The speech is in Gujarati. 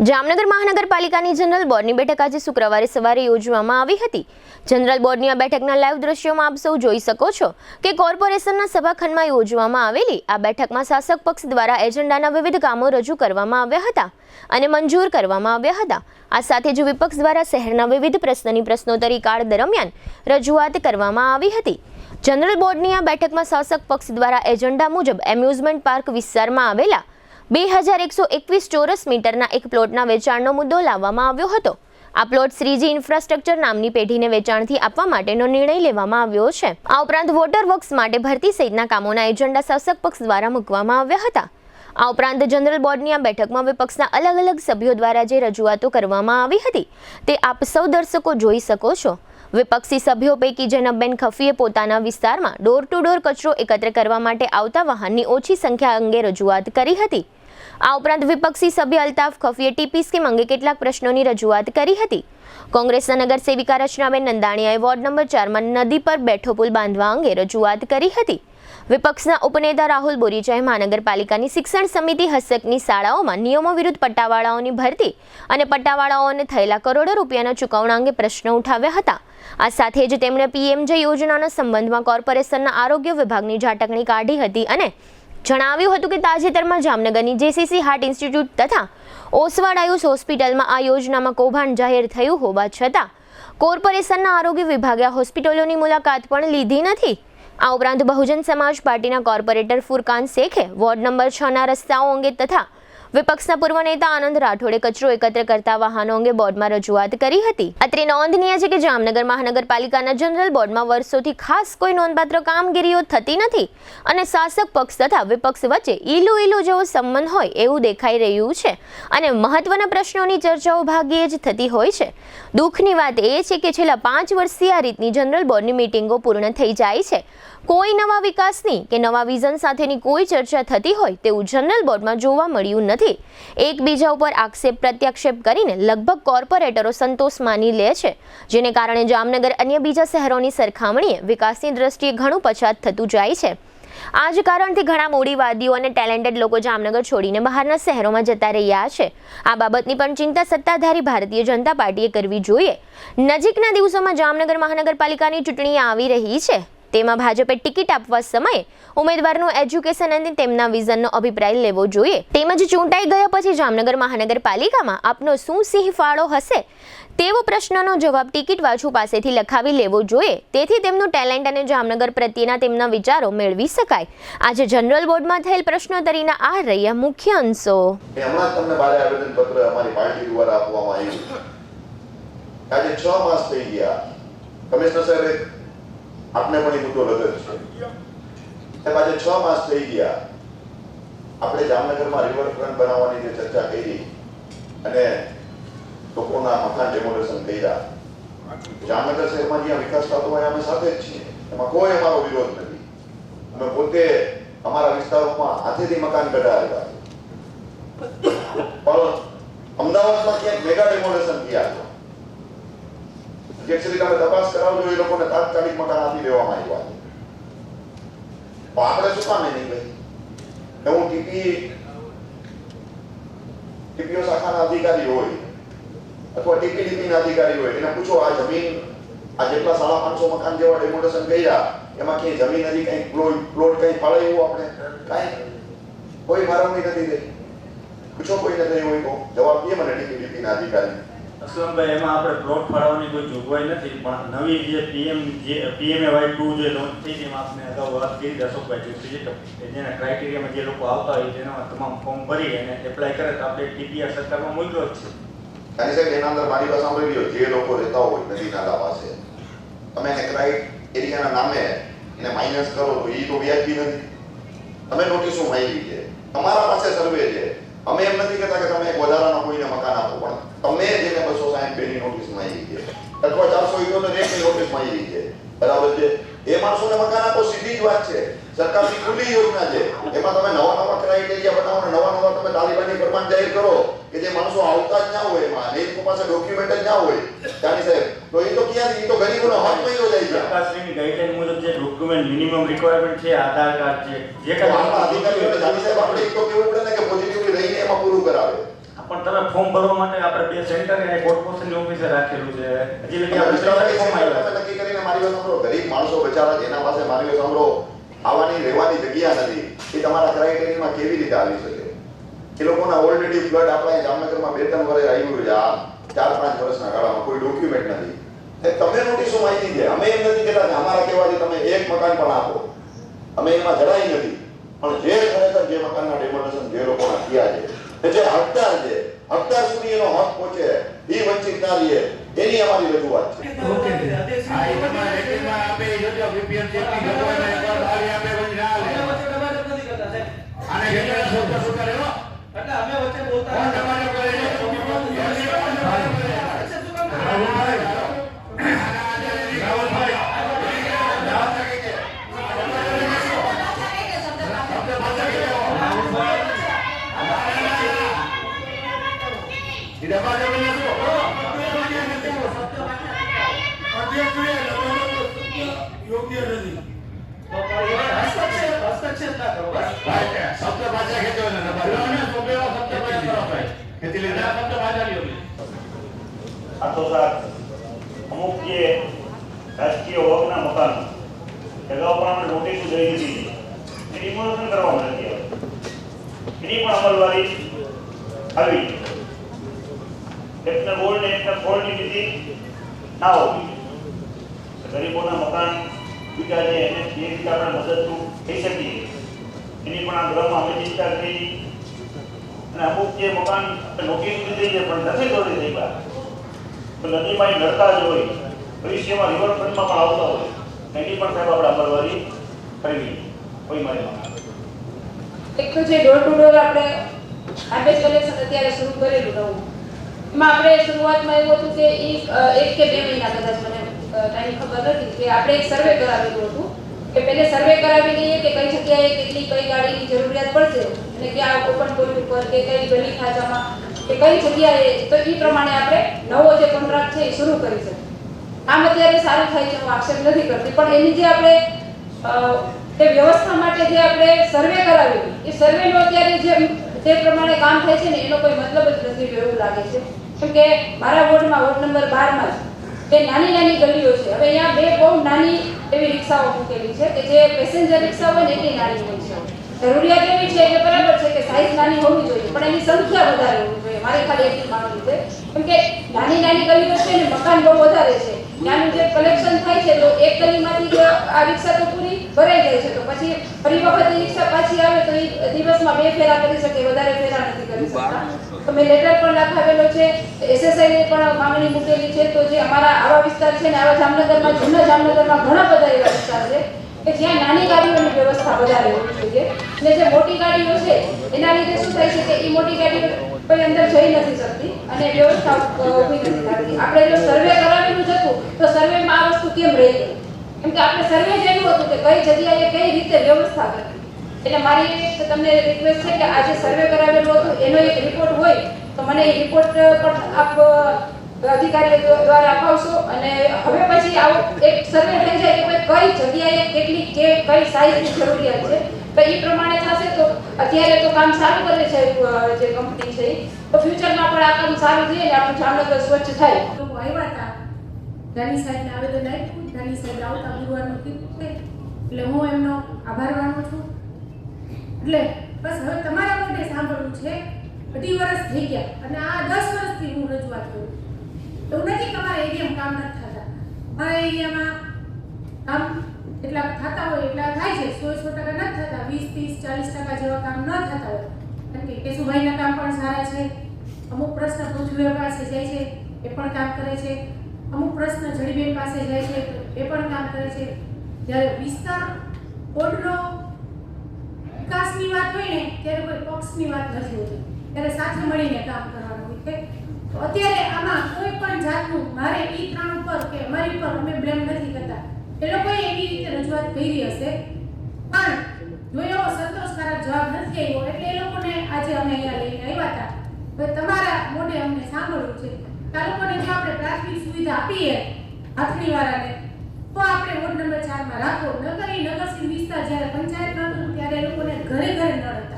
જામનગર મહાનગરપાલિકાની જનરલ બોર્ડની બેઠક આજે શુક્રવારે સવારે યોજવામાં આવી હતી। જનરલ બોર્ડની આ બેઠકના લાઈવ દ્રશ્યોમાં આપ સૌ જોઈ શકો છો કે કોર્પોરેશનના સભાખંડમાં યોજવામાં આવેલી આ બેઠકમાં શાસક પક્ષ દ્વારા એજન્ડાના વિવિધ કામો રજૂ કરવામાં આવ્યા હતા અને મંજૂર કરવામાં આવ્યા હતા। આ સાથે જ વિપક્ષ દ્વારા શહેરના વિવિધ પ્રશ્નોની પ્રશ્નોત્તરી કાળ દરમિયાન રજૂઆત કરવામાં આવી હતી। જનરલ બોર્ડની આ બેઠકમાં શાસક પક્ષ દ્વારા એજન્ડા મુજબ એમ્યુઝમેન્ટ પાર્ક વિસ્તારમાં આવેલા 2121 ચોરસ મીટરના એક પ્લોટના વેચાણનો મુદ્દો લાવવામાં આવ્યો હતો। આ પ્લોટ શ્રીજી ઇન્ફ્રાસ્ટ્રક્ચર નામની પેઢીને વેચાણથી આપવા માટેનો નિર્ણય લેવામાં આવ્યો છે। આ ઉપરાંત વોટર વર્ક્સ માટે ભરતી સહિતના કામોના એજન્ડા શાસક પક્ષ દ્વારા મૂકવામાં આવ્યા હતા। આ ઉપરાંત જનરલ બોર્ડની આ બેઠકમાં વિપક્ષના અલગ અલગ સભ્યો દ્વારા જે રજૂઆતો કરવામાં આવી હતી તે આપ સૌ દર્શકો જોઈ શકો છો। વિપક્ષી સભ્યો પૈકી જૈનબબેન ખફીએ પોતાના વિસ્તારમાં ડોર ટુ ડોર કચરો એકત્ર કરવા માટે આવતા વાહનની ઓછી સંખ્યા અંગે રજૂઆત કરી હતી। આ ઉપરાંત વિપક્ષી સભ્ય અલ્તાફ ખફીએ ટીપી સ્કીમ અંગે કેટલાક પ્રશ્નોની રજૂઆત કરી હતી। કોંગ્રેસના નગરસેવિકા રચનાબેન નંદાણીયાએ વોર્ડ નંબર 4માં નદી પર બેઠો પુલ બાંધવા અંગે રજૂઆત કરી હતી। વિપક્ષના ઉપનેતા રાહુલ બોરીચાએ મહાનગરપાલિકાની શિક્ષણ સમિતિ હસ્તકની શાળાઓમાં નિયમો વિરુદ્ધ પટ્ટાવાળાઓની ભરતી અને પટ્ટાવાળાઓને થયેલા કરોડો રૂપિયાના ચૂકવણા અંગે પ્રશ્નો ઉઠાવ્યા હતા। આ સાથે જ તેમણે પીએમજે યોજનાના સંબંધમાં કોર્પોરેશનના આરોગ્ય વિભાગની ઝાટકણી કાઢી હતી અને જણાવ્યું હતું કે તાજેતરમાં જામનગરની જેસીસી હાર્ટ ઇન્સ્ટિટ્યૂટ તથા ઓસવાડ આયુષ હોસ્પિટલમાં આ યોજનામાં કૌભાંડ જાહેર થયું હોવા છતાં કોર્પોરેશનના આરોગ્ય વિભાગે આ હોસ્પિટલોની મુલાકાત પણ લીધી નથી। આ ઉપરાંત બહુજન સમાજ પાર્ટીના કોર્પોરેટર ફુરકાન શેખે વોર્ડ નંબર 6ના રસ્તાઓ અંગે તથા વિપક્ષના પૂર્વ નેતા આનંદ રાઠોડે કચરો એકત્ર કરતા વાહનો અંગે બોર્ડમાં રજૂઆત કરી હતી। અત્રે નોંધનીય છે કે જામનગર મહાનગરપાલિકાના જનરલ બોર્ડમાં વર્ષોથી ખાસ કોઈ નોંધપાત્ર કામગીરીઓ થતી નથી અને શાસક પક્ષ તથા વિપક્ષ વચ્ચે ઈલુ જેવો સંબંધ હોય એવું દેખાઈ રહ્યું છે અને મહત્વના પ્રશ્નોની ચર્ચાઓ ભાગ્યે જ થતી હોય છે। દુઃખની વાત એ છે કે છેલ્લા 5 વર્ષથી આ રીતની જનરલ બોર્ડની મીટિંગો પૂર્ણ થઈ જાય છે, કોઈ નવા વિકાસની કે નવા વિઝન સાથેની કોઈ ચર્ચા થતી હોય તેવું જનરલ બોર્ડમાં જોવા મળ્યું નથી। એકબીજા ઉપર આક્ષેપ પ્રત્યાક્ષેપ કરીને લગભગ કોર્પોરેટરો સંતોષ માની લે છે, જેને કારણે જામનગર અન્ય બીજા શહેરોની સરખામણીએ વિકાસની દ્રષ્ટિએ ઘણું પછાત થતું જાય છે। આ જ કારણથી ઘણા મૂડીવાદીઓ અને ટેલેન્ટેડ લોકો જામનગર છોડીને બહારના શહેરોમાં જતા રહ્યા છે। આ બાબતની પણ ચિંતા સત્તાધારી ભારતીય જનતા પાર્ટીએ કરવી જોઈએ। નજીકના દિવસોમાં જામનગર મહાનગરપાલિકાની ચૂંટણી આવી રહી છે, તેમાં ભાજપે ટિકિટ આપવા સમયે ઉમેદવારનું એજ્યુકેશન અને તેમના વિઝનનો અભિપ્રાય લેવો જોઈએ। તેમજ ચૂંટાઈ ગયા પછી જામનગર મહાનગરપાલિકામાં આપનો શું સિંહ ફાળો હશે તેવો પ્રશ્નનો જવાબ ટિકિટ વાછુ પાસેથી લખાવી લેવો જોઈએ, તેથી તેમનું ટેલેન્ટ અને જામનગર પ્રત્યેના તેમના વિચારો મેળવી શકાય। આજે જનરલ બોર્ડમાં થયેલ પ્રશ્નોત્તરીના આ રહ્યા મુખ્ય અંશો। હમણાં તમને ભારે આવેદનપત્ર અમારી પાર્ટી દ્વારા આપવામાં આવ્યું। આજે 6 માસ થઈ ગયા। કમિશનર સાહેબે આપને પણ એ મુદ્દો લગત છે। આજે 6 માસ થઈ ગયા, આપણે જામનગરમાં રિવરફ્રન્ટ બનાવવાની જે ચર્ચા કરી અને લોકોના મકાન ડેમોલેશન કર્યા। જામનગર શહેરમાં જ્યાં વિકાસ થતો હોય અમે સાથે જ છીએ, એમાં કોઈ અમારો વિરોધ નથી। અમે પોતે અમારા વિસ્તારોમાં હાથેથી મકાન કઢાવ્યા, પણ અમદાવાદમાં ક્યાંક મેગા ડેમોલેશન થયા છે। જેક્સરી તમે તપાસ કરાવજો, એ લોકોને તાત્કાલિક મકાન આપી દેવામાં આવ્યા છે। આપણે શું કામ નહીં ભાઈ? હું ટીપીઓ શાખાના અધિકારી હોય અથવા ટીપીડીપીના અધિકારી હોય, એને પૂછો આ જમીન આ જેટલા 550 મકાન જેવા ડેમોલેશન કર્યા એમાં કઈ જમીન હજી કઈ પ્લોટ કઈ ફાળવ્યું? આપણે કઈ કોઈ ફાળવણી નથી થઈ। પૂછો કોઈને થઈ હોય તો જવાબ દે મને ટીપીડીપીના અધિકારી। અસલમભાઈ, એમાં આપણે પ્લોટ ફાળવવાની કોઈ જોગવાઈ નથી, પણ નવી જે પીએમએવાય 2 જે લોન્ચ થઈ છે એમાં આપણે અગાઉ વાત કરી અશોકભાઈ જોશીએ કે જેના ક્રાઇટેરિયામાં જે લોકો આવતા હોય તેના તમામ ફોર્મ ભરી અને એપ્લાય કરે તો આપણે ટીપીઆર સરકારમાં મોકલ્યો જ છે। કારણ સાહેબ એના અંદર મારી પાસે સાંભળી લ્યો, જે લોકો રહેતા હોય નદી નાલા પાસે, તમે એને ક્રાઇટેરિયાના નામે એને માઇનસ કરો તો એ તો વ્યાજબી નથી। તમે નોટિસો માંગી છે, તમારા પાસે સર્વે છે, અમે એમ નથી કહેતા કે તમે એક વધારાનો કોઈને મકાન આપો, પણ તમે જેને 262 ની નોટિસ માંગી છે અથવા 471 ની નોટિસ માંગી છે, બરાબર છે, એ માણસોને મકાન આપો, સીધી જ વાત છે। સરકારની ખુલ્લી યોજના છે, એમાં તમે નવા ક્રાઇટેરિયા બનાવો ને નવા તમે તાલિબાની ફરમાન જાહેર કરો કે જે માણસો આવતા જ ના હોય એમાં, ને એ પાસે ડોક્યુમેન્ટ જ ના હોય જાની સાહેબ, તો એ તો ક્યાંથી? એ તો ગરીબોનો હક મહિનો જાય છે। સરકારની ગાઈડલાઈન મુજબ જે ડોક્યુમેન્ટ મિનિમમ રિક્વાયરમેન્ટ છે, આધાર કાર્ડ છે, જે કાંઈ અધિકારીઓને જાની સાહેબ આપણે એક તો કેવું પડે ને કે પોઝિટિવલી રહીને એમાં પૂરું કરાવે। પણ તમે ફોર્મ ભરવા માટે આપણે 2 સેન્ટર અને કોર્પોરેશનની ઓફિસે રાખેલું છે. હજી લગી આપણે તમે ફોર્મ આવ્યા નક્કી કરીને મારી વાત સાંભળો. ગરીબ માણસો બચારા જેના પાસે મારી વાત સાંભળો આવવાની રહેવાની જગ્યા નથી, એ તમારા ક્રાઇટેરિયામાં કેવી રીતે આવી શકે? એ લોકોના ઓલરેડી ફ્લડ આપણા જામનગરમાં 2-3 વર્ષ આવ્યું છે. આ 4-5 વર્ષના ગાળામાં કોઈ ડોક્યુમેન્ટ નથી. તમે નોટિસો માહિતી છે. અમે એમ નથી કહેતા કે અમારા કહેવાથી તમે એક મકાન પણ આપો, અમે એમાં જરાય નથી. પણ જે ખરેખર જે મકાનના ડેમોલેશન જે લોકોના થયા છે, જે હકદાર છે, હકદાર સુધી એનો હક પહોંચે, એ વંચિત ના રહે, એની અમારી રજૂઆત છે. અમુક જે રાજકીય વર્ગના મકાનો અગાઉ પણ આપણે નોટિસો દઈ દીધી, એ ડિમોલિશન કરવામાં નથી આવ્યું. એની પણ અમલવારી આવી. એકના બોર્ડ ને એકના ફોલ્ડની નીતિ ના હોવી. ગરીબોના મકાન બીજા છે એને જે રીતે આપણે મદદરૂપ થઈ શકીએ એની પણ આ ગ્રહમાં અમે ચિંતા કરી. અને અમુક જે મકાન નોટિસ દીધી છે પણ નથી દોરી થઈ ગયા, તો નદીમાં નડતા જ હોય, ભવિષ્યમાં રિવરફ્રન્ટમાં પણ આવતા હોય, એની પણ સાહેબ આપણે અમલવારી કરવી. કોઈ મારી એક તો જે ડોર ટુ ડોર આપણે ગાર્બેજ કલેક્શન અત્યારે શરૂ કરેલું નવું, એમાં આપણે શરૂઆતમાં એવું હતું કે 1 કે 2 મહિના કદાચ મને ટાઈમ ખબર નથી કે આપણે એક સર્વે કરાવેલું હતું કે પહેલે સર્વે કરાવી લઈએ કે કઈ જગ્યાએ કેટલી કઈ ગાડીની જરૂરિયાત પડશે અને ક્યાં ઓપન ટોલ ઉપર કે કઈ ગલી ખાંચામાં કે કઈ જગ્યાએ, તો એ પ્રમાણે આપણે નવો જે કોન્ટ્રાક્ટ છે એ શરૂ કરી શકીએ. આમ અત્યારે સારું થાય છે, હું આક્ષેપ નથી કરતી, પણ એની જે આપણે તે વ્યવસ્થા માટે જે આપણે સર્વે કરાવેલું એ સર્વેનો અત્યારે જે પ્રમાણે કામ થાય છે ને એનો કોઈ મતલબ જ નથી એવું લાગે છે. કેમ કે મારા વોર્ડમાં વોર્ડ નંબર 12માં જ જે નાની નાની ગલીઓ છે, હવે અહીંયા 2 બહુ નાની એવી રિક્ષાઓ મૂકેલી છે કે જે પેસેન્જર રિક્ષા હોય ને એટલી નાની હોય છે. જરૂરિયાત એવી છે કે બરાબર છે કે સાઈઝ નાની હોવી જોઈએ, પણ એની સંખ્યા વધારે હોવી જોઈએ. મારી ખાલી એટલી માંગણી છે. કેમ કે નાની નાની ગલીઓ છે ને મકાન બહુ વધારે છે, ત્યાંનું જે કલેક્શન થાય છે તો એક ગલીમાંથી આ રિક્ષા તો પૂરી ભરાઈ જાય છે, તો પછી ફરી વખત રિક્ષા પાછી આવે તો એ દિવસમાં 2 ફેરા કરી શકે, વધારે ફેરા નથી કરી શકતા. તો મેં લેટર પણ લખાવેલો છે, એસએસઆઈ ને પણ માંગણી મૂકેલી છે. તો જે અમારા આવા વિસ્તાર છે ને આવા જામનગરમાં, જૂના જામનગરમાં ઘણા બધા એવા વિસ્તાર છે કે જ્યાં નાની ગાડીઓની વ્યવસ્થા વધારે હોવી જોઈએ, અને જે મોટી ગાડીઓ છે એના લીધે શું થાય છે કે એ મોટી ગાડીઓ કોઈ અંદર જઈ નથી શકતી અને વ્યવસ્થા ઊભી નથી થતી. આપણે જો સર્વે કરાવેલું જ હતું તો સર્વેમાં આ વસ્તુ કેમ રહી ગઈ? કેમ કે આપણે સર્વે જ એવું હતું કે કઈ જગ્યાએ કઈ રીતે વ્યવસ્થા કરવી. એટલે મારી તમને રિક્વેસ્ટ છે કે આજે સર્વે કરાવેલું હતું એનો એક રિપોર્ટ હોય તો મને એ રિપોર્ટ પણ આપ અધિકારીઓ દ્વારા અપાવશો, અને હવે પછી આવો એક સર્વે થઈ જાય કે કઈ જગ્યાએ કેટલી કઈ સાઈઝની જરૂરિયાત છે તો એ પ્રમાણે થશે. તો અત્યારે તો કામ સારું કરે છે જે કંપની છે, તો ફ્યુચરમાં પણ આ કામ સારું થાય અને આપણું જામનગર સ્વચ્છ થાય. લોકો આવ્યા હતા, ધાની સાહેબને આવેદન આપ્યું, ધાની સાહેબ આવતા ગુરુવારનું કીધું છે, એટલે હું એમનો આભાર માનું છું. એટલે બસ હવે તમારા માટે સાંભળવું છે. 2 વર્ષ થઈ ગયા અને આ 10 વર્ષથી હું રજૂઆત કરું. એવું નથી કે અમારા એરિયામાં કામ નથી થતા, મારા એરિયામાં કામ એટલા થતા હોય એટલા થાય છે, 100% નથી થતા, 20-30-40% જેવા કામ ન થતા હોય. કારણ કે કેશુભાઈના કામ પણ સારા છે, અમુક પ્રશ્ન પૃથ્વી પાસે જાય છે એ પણ કામ કરે છે, અમુક પ્રશ્ન જડીબેન પાસે જાય છે એ પણ કામ કરે છે. જ્યારે વિસ્તાર કોડનો વિકાસની વાત હોય ને ત્યારે કોઈ પક્ષની વાત નથી હોતી, ત્યારે સાથે મળીને કામ કરવાનું હોય છે. તો અત્યારે આમાં કોઈ પણ જાતનું મારે એ 3 ઉપર કે અમારી ઉપર અમે બ્લેમ નથી કરતા, એ લોકોએ એવી રીતે રજૂઆત કરી હશે, પણ જો એવો સંતોષકારક જવાબ નથી આવ્યો એટલે એ લોકોને આજે અમે અહીંયા લઈને આવ્યા હતા. હવે તમારા મોઢે અમને સાંભળવું છે કે આ લોકોને જો આપણે પ્રાથમિક સુવિધા આપીએ હાથણીવાળાને તો આપણે વોર્ડ નંબર 4 માં રાખો. નગર એ નગરસીમ વિસ્તાર જ્યારે પંચાયતમાં હતું ત્યારે એ લોકોને ઘરે ઘરે નળ